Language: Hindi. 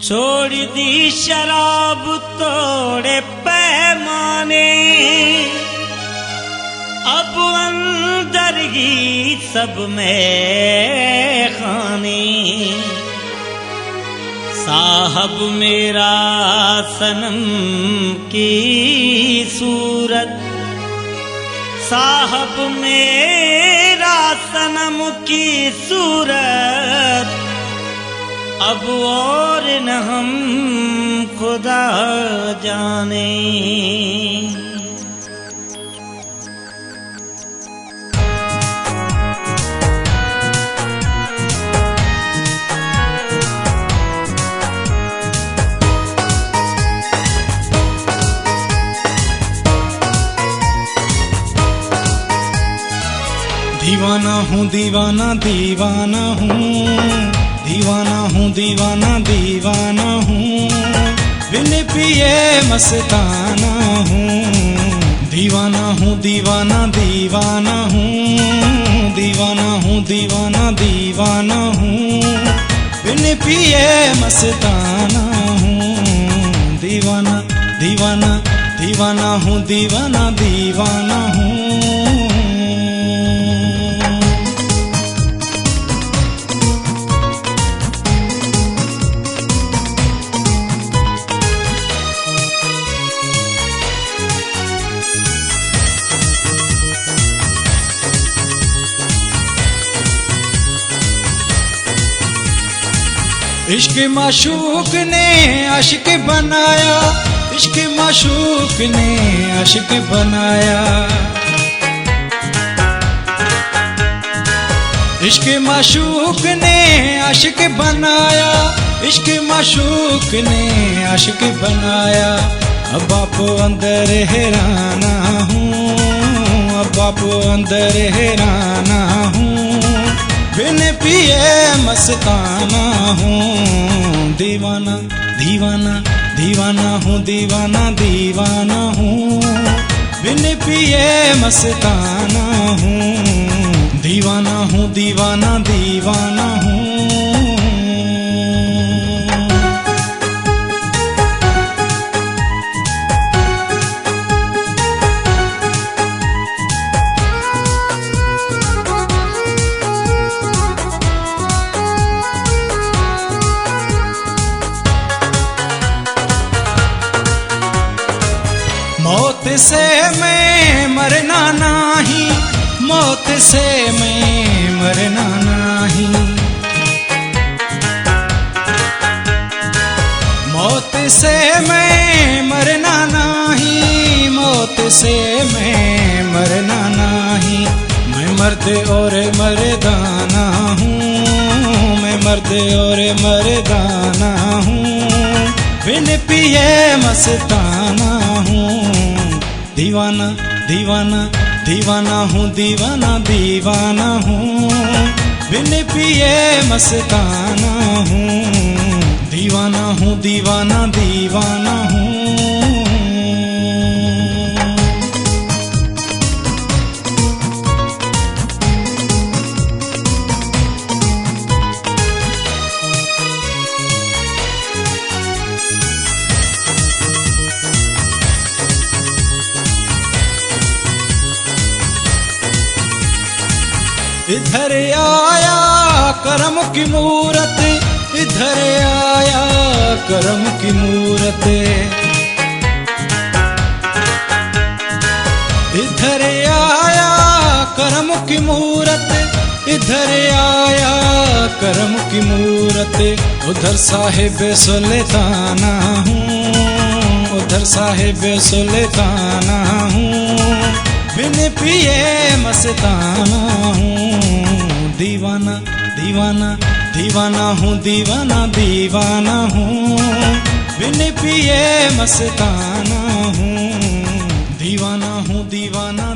छोड़ दी शराब तोड़े पैमाने, अब अंदर ही सब में खाने। साहब मेरा सनम की सूरत, साहब मेरा सनम की सूरत, अब और न हम खुदा जाने। दीवाना हूँ दीवाना दीवाना हूँ, दीवाना हूँ दीवाना दीवाना हूँ, बिन पिए मस्ताना हूँ। दीवाना हूँ दीवाना दीवाना हूँ, दीवाना हूँ दीवाना दीवाना हूँ, बिन पिए मस्ताना हूँ। दीवाना दीवाना दीवाना हूँ, दीवाना दीवाना हूँ। इश्क माशूक ने आशिक बनाया, इश्क माशूक ने आशिक बनाया। इश्क माशूक ने आशिक बनाया, इश्क माशूक ने आशिक बनाया। अब आप अंदर हैराना हूँ, अब आप अंदर हैराना हूँ, बिन पिए मस्ताना हूँ। दीवाना दीवाना दीवाना हूँ, दीवाना दीवाना हूँ, बिन पिए मस्ताना हूँ। दीवाना हूँ दीवाना दीवाना हूँ। मौत से मैं मरना नहीं, मौत से मैं मरना नहीं। मौत से मैं मरना नहीं, मौत से मैं मरना नहीं। मैं मर्द और मर्दाना हूँ, मैं मर्द और मर्दाना हूँ, बिन पिए मस्ताना हूँ। दीवाना दीवाना दीवाना हूँ, दीवाना दीवाना हूँ, बिन पिए मस्ताना हूँ। दीवाना हूँ दीवाना दीवाना हूँ। इधर आया करम की मूरत, इधर आया करम की मूरत। इधर आया करम की मूरत, इधर आया करम की मूरत। उधर साहिब सुल्ताना हूँ, उधर साहिब सुल्ताना हूँ, बिन पिए मस्ताना हूँ। दीवाना दीवाना दीवाना हूँ, दीवाना दीवाना हूँ, बिन पिए मस्ताना हूँ। दीवाना हूँ दीवाना